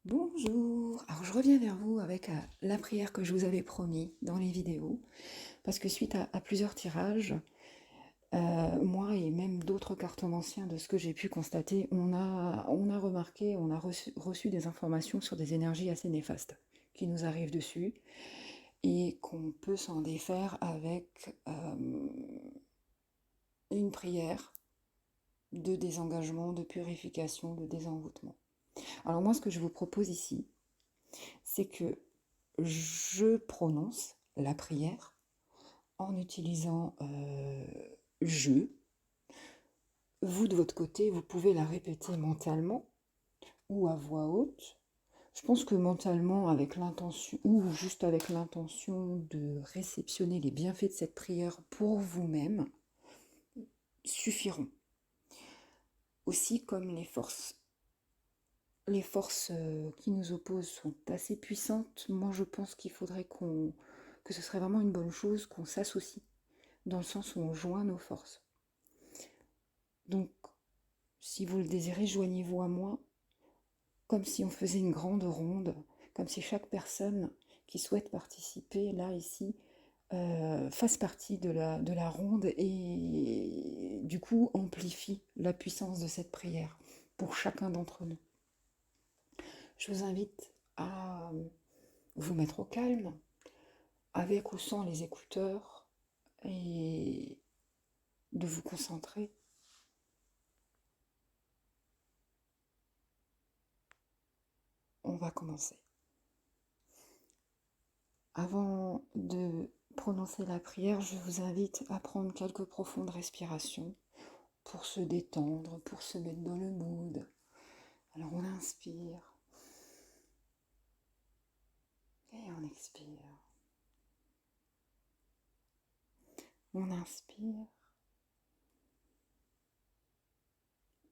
Bonjour, alors je reviens vers vous avec la prière que je vous avais promis dans les vidéos, parce que suite à plusieurs tirages, moi et même d'autres cartomanciens, de ce que j'ai pu constater, on a remarqué, on a reçu des informations sur des énergies assez néfastes qui nous arrivent dessus et qu'on peut s'en défaire avec une prière de désengagement, de purification, de désenvoûtement. Alors moi, ce que je vous propose ici, c'est que je prononce la prière en utilisant je. Vous, de votre côté, vous pouvez la répéter mentalement ou à voix haute. Je pense que mentalement, avec l'intention, ou juste avec l'intention de réceptionner les bienfaits de cette prière pour vous-même, suffiront. Aussi, comme les forces qui nous opposent sont assez puissantes, moi je pense qu'il faudrait que ce serait vraiment une bonne chose qu'on s'associe, dans le sens où on joint nos forces. Donc, si vous le désirez, joignez-vous à moi, comme si on faisait une grande ronde, comme si chaque personne qui souhaite participer, là, ici, fasse partie de la ronde et du coup amplifie la puissance de cette prière pour chacun d'entre nous. Je vous invite à vous mettre au calme, avec ou sans les écouteurs, et de vous concentrer. On va commencer. Avant de prononcer la prière, je vous invite à prendre quelques profondes respirations pour se détendre, pour se mettre dans le mood. Alors on inspire et on expire. On inspire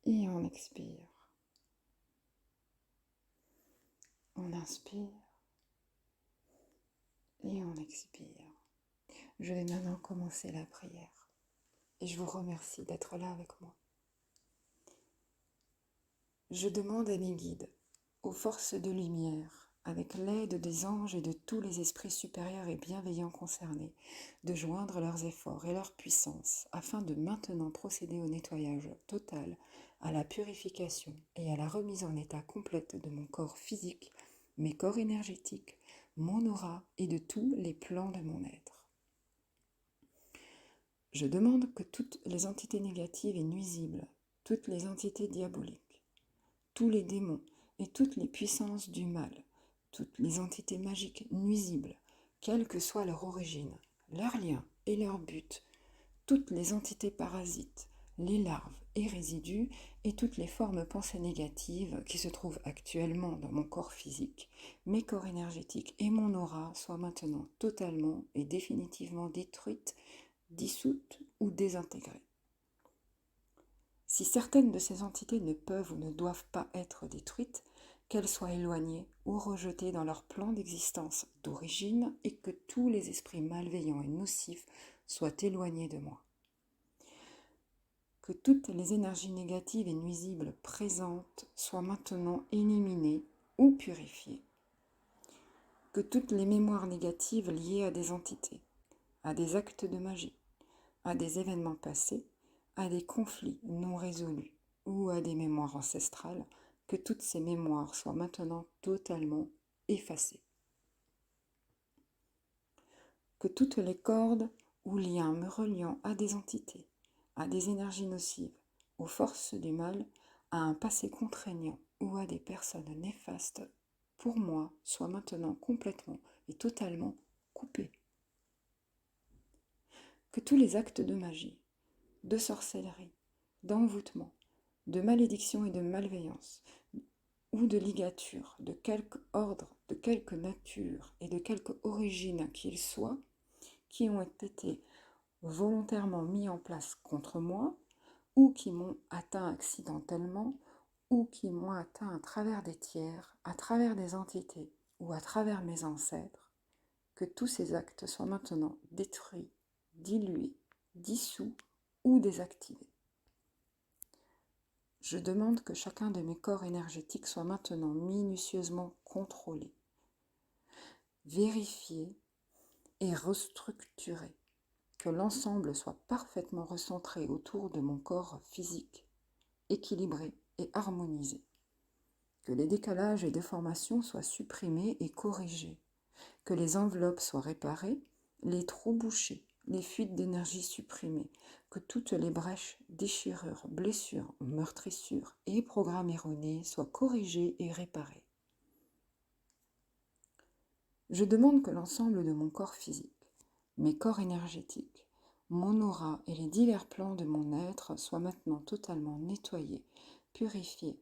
et on expire. On inspire et on expire. Je vais maintenant commencer la prière et je vous remercie d'être là avec moi. Je demande à mes guides, aux forces de lumière, avec l'aide des anges et de tous les esprits supérieurs et bienveillants concernés, de joindre leurs efforts et leur puissance afin de maintenant procéder au nettoyage total, à la purification et à la remise en état complète de mon corps physique, mes corps énergétiques, mon aura et de tous les plans de mon être. Je demande que toutes les entités négatives et nuisibles, toutes les entités diaboliques, tous les démons et toutes les puissances du mal, toutes les entités magiques nuisibles, quelle que soit leur origine, leur lien et leur but, toutes les entités parasites, les larves et résidus et toutes les formes pensées négatives qui se trouvent actuellement dans mon corps physique, mes corps énergétiques et mon aura soient maintenant totalement et définitivement détruites, dissoutes ou désintégrées. Si certaines de ces entités ne peuvent ou ne doivent pas être détruites, qu'elles soient éloignées ou rejetées dans leur plan d'existence d'origine et que tous les esprits malveillants et nocifs soient éloignés de moi. Que toutes les énergies négatives et nuisibles présentes soient maintenant éliminées ou purifiées. Que toutes les mémoires négatives liées à des entités, à des actes de magie, à des événements passés, à des conflits non résolus ou à des mémoires ancestrales, que toutes ces mémoires soient maintenant totalement effacées. Que toutes les cordes ou liens me reliant à des entités, à des énergies nocives, aux forces du mal, à un passé contraignant ou à des personnes néfastes, pour moi, soient maintenant complètement et totalement coupées. Que tous les actes de magie, de sorcellerie, d'envoûtement, de malédiction et de malveillance, ou de ligature, de quelque ordre, de quelque nature et de quelque origine qu'ils soient, qui ont été volontairement mis en place contre moi, ou qui m'ont atteint accidentellement, ou qui m'ont atteint à travers des tiers, à travers des entités, ou à travers mes ancêtres, que tous ces actes soient maintenant détruits, dilués, dissous ou désactivés. Je demande que chacun de mes corps énergétiques soit maintenant minutieusement contrôlé, vérifié et restructuré, que l'ensemble soit parfaitement recentré autour de mon corps physique, équilibré et harmonisé, que les décalages et déformations soient supprimés et corrigés, que les enveloppes soient réparées, les trous bouchés, les fuites d'énergie supprimées, que toutes les brèches, déchirures, blessures, meurtrissures et programmes erronés soient corrigés et réparés. Je demande que l'ensemble de mon corps physique, mes corps énergétiques, mon aura et les divers plans de mon être soient maintenant totalement nettoyés, purifiés,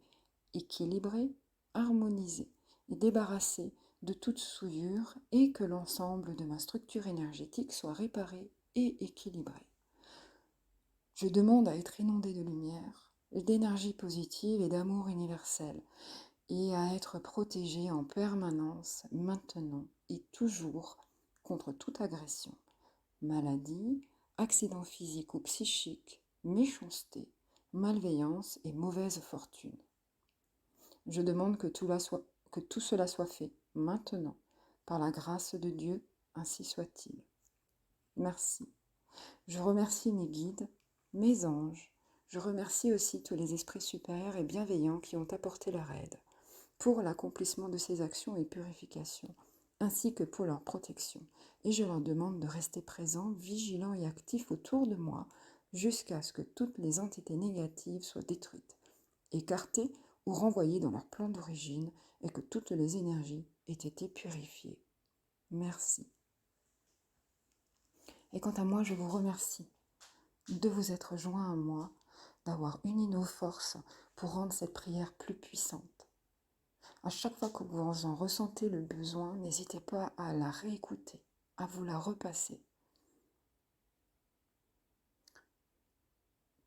équilibrés, harmonisés et débarrassés de toute souillure et que l'ensemble de ma structure énergétique soit réparé et équilibré. Je demande à être inondé de lumière, d'énergie positive et d'amour universel et à être protégé en permanence, maintenant et toujours, contre toute agression, maladie, accident physique ou psychique, méchanceté, malveillance et mauvaise fortune. Je demande que tout cela soit fait maintenant, par la grâce de Dieu, ainsi soit-il. Merci. Je remercie mes guides, mes anges. Je remercie aussi tous les esprits supérieurs et bienveillants qui ont apporté leur aide pour l'accomplissement de ces actions et purifications, ainsi que pour leur protection. Et je leur demande de rester présents, vigilants et actifs autour de moi jusqu'à ce que toutes les entités négatives soient détruites, écartées ou renvoyées dans leur plan d'origine et que toutes les énergies aient été purifiées. Merci. Et quant à moi, je vous remercie de vous être joints à moi, d'avoir uni nos forces pour rendre cette prière plus puissante. À chaque fois que vous en ressentez le besoin, n'hésitez pas à la réécouter, à vous la repasser.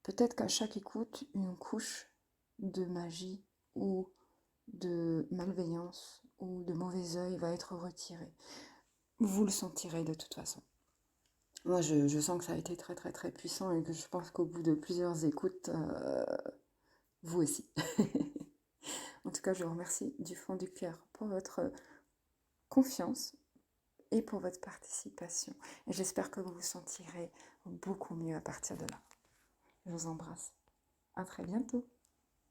Peut-être qu'à chaque écoute, une couche de magie ou de malveillance ou de mauvais œil va être retirée. Vous le sentirez de toute façon. Moi, je sens que ça a été très très très puissant et que je pense qu'au bout de plusieurs écoutes, vous aussi. En tout cas, je vous remercie du fond du cœur pour votre confiance et pour votre participation. Et j'espère que vous vous sentirez beaucoup mieux à partir de là. Je vous embrasse. À très bientôt.